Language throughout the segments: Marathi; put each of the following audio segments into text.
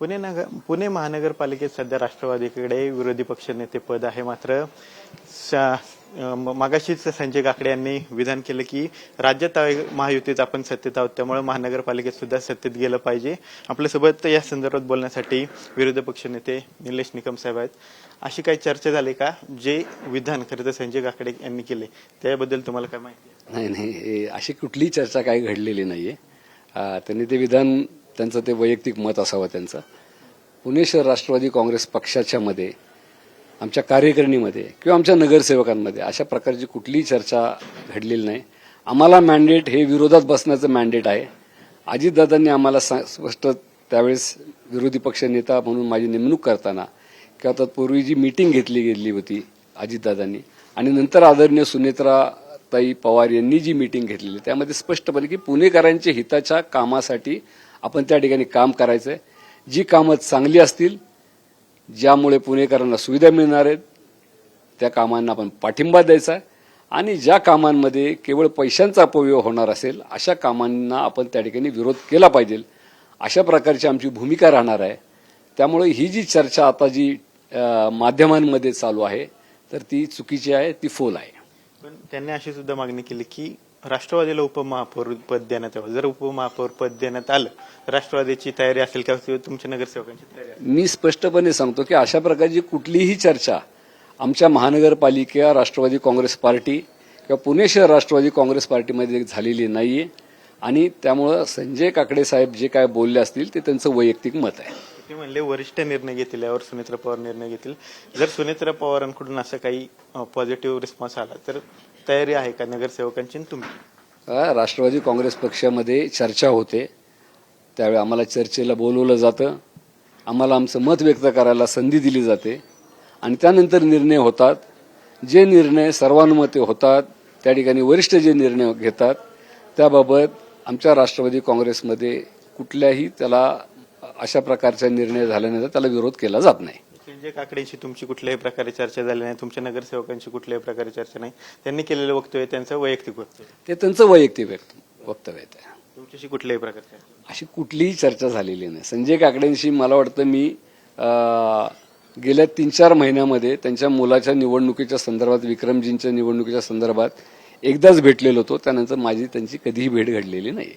पुणे महानगरपालिकेत सध्या राष्ट्रवादीकडे विरोधी पक्षनेते पद आहे. मात्र मागाशीच संजय काकडे यांनी विधान केलं की राज्यात महायुतीत आपण सत्तेत आहोत, त्यामुळे महानगरपालिकेत सुद्धा सत्तेत गेलं पाहिजे. आपल्यासोबत या संदर्भात बोलण्यासाठी विरोधी पक्षनेते निलेश निकम साहेब आहेत. अशी काही चर्चा झाली का? जे विधान खरं तर संजय काकडे यांनी केले त्याबद्दल तुम्हाला काय माहिती आहे? नाही, अशी कुठलीही चर्चा काही घडलेली नाहीये. त्यांनी ते विधान त्यांचं ते वैयक्तिक मत असावं त्यांचं. पुणे शहर राष्ट्रवादी काँग्रेस पक्षाच्या मध्ये, आमच्या कार्यकारिणीमध्ये किंवा आमच्या नगरसेवकांमध्ये अशा प्रकारची कुठलीही चर्चा घडलेली नाही. आम्हाला मॅन्डेट हे विरोधात बसण्याचं मॅन्डेट आहे. अजितदादांनी आम्हाला स्पष्ट त्यावेळेस विरोधी पक्ष नेता म्हणून माझी नेमणूक करताना किंवा तत्पूर्वी जी मीटिंग घेतली गेली होती अजितदादांनी आणि नंतर आदरणीय सुनेत्राताई पवार यांनी जी मीटिंग घेतलेली त्यामध्ये स्पष्टपणे की पुणेकरांच्या हिताच्या कामासाठी आपण त्या ठिकाणी काम करायचंय. जी कामं चांगली असतील, ज्यामुळे पुणेकरांना सुविधा मिळणार आहेत, त्या कामांना आपण पाठिंबा द्यायचा आहे आणि ज्या कामांमध्ये केवळ पैशांचा अपव्यय होणार असेल अशा कामांना आपण त्या ठिकाणी विरोध केला पाहिजे. अशा प्रकारची आमची भूमिका राहणार आहे. त्यामुळे ही जी चर्चा आता जी माध्यमांमध्ये चालू आहे तर ती चुकीची आहे, ती फोल आहे. पण त्यांनी अशी सुद्धा मागणी केली की राष्ट्रवादीला उपमहापौर पद देण्यात यावं. जर उपमहापौर पद देण्यात आलं, राष्ट्रवादीची तयारी असेल का तुमच्या नगरसेवकांची तयारी असेल? मी स्पष्टपणे सांगतो की अशा प्रकारची कुठलीही चर्चा आमच्या महानगरपालिका राष्ट्रवादी काँग्रेस पार्टी किंवा पुणे शहर राष्ट्रवादी काँग्रेस पार्टीमध्ये झालेली नाहीये आणि त्यामुळं संजय काकडे साहेब जे काय बोलले असतील ते त्यांचं वैयक्तिक मत आहे. ते म्हणले वरिष्ठ निर्णय घेतील, यावर सुनेत्रा पवार निर्णय घेतील. जर सुनेत्रा पवारांकडून असं काही पॉझिटिव्ह रिस्पॉन्स आला तर तयारी आहे का नगरसेवकांची तुमची? राष्ट्रवादी काँग्रेस पक्षामध्ये चर्चा होते, त्यावेळी आम्हाला चर्चेला बोलवलं जातं, आम्हाला आमचं मत व्यक्त करायला संधी दिली जाते आणि त्यानंतर निर्णय होतात. जे निर्णय सर्वानुमते होतात त्या ठिकाणी वरिष्ठ जे निर्णय घेतात त्याबाबत आमच्या राष्ट्रवादी काँग्रेसमध्ये कुठल्याही त्याला अशा प्रकारचा निर्णय झाल्यानंतर त्याला विरोध केला जात नाही. संजय काकडेंशी तुमची कुठल्याही प्रकारे चर्चा झाली नाही, तुमच्या नगरसेवकांची कुठल्याही प्रकारे चर्चा नाही, त्यांनी केलेलं वक्तव्य त्यांचं वैयक्तिक वक्तव्य, ते त्यांचं वैयक्तिक वक्तव्य आहे. तुमच्याशी कुठल्याही प्रकारची अशी कुठलीही चर्चा झालेली नाही. संजय काकडेंशी मला वाटतं मी गेल्या 3-4 महिन्यामध्ये त्यांच्या मुलाच्या निवडणुकीच्या संदर्भात, विक्रमजींच्या निवडणुकीच्या संदर्भात एकदाच भेटलेलो होतो. त्यानंतर माझी त्यांची कधीही भेट घडलेली नाही.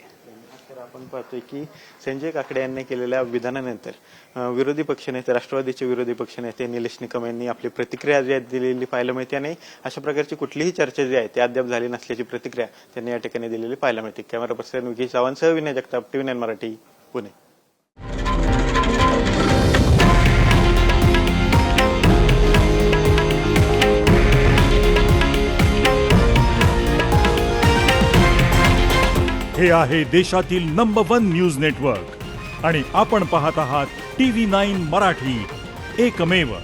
आपण पाहतोय की संजय काकडे यांनी केलेल्या विधानानंतर विरोधी पक्षनेते, राष्ट्रवादीचे विरोधी पक्षनेते निलेश निकम यांनी आपली प्रतिक्रिया जी दिलेली पाहायला मिळते आणि अशा प्रकारची कुठलीही चर्चा जी आहे ती अद्याप झाली नसल्याची प्रतिक्रिया त्यांनी या ठिकाणी दिलेली पाहायला मिळते. कॅमेरा पर्सन विकी चव्हाणसह विनय जगताप, TV9 मराठी, पुणे. हे आहे देशातील नंबर 1 न्यूज नेटवर्क आणि आपण पाहत आहात TV9 मराठी, एकमेव.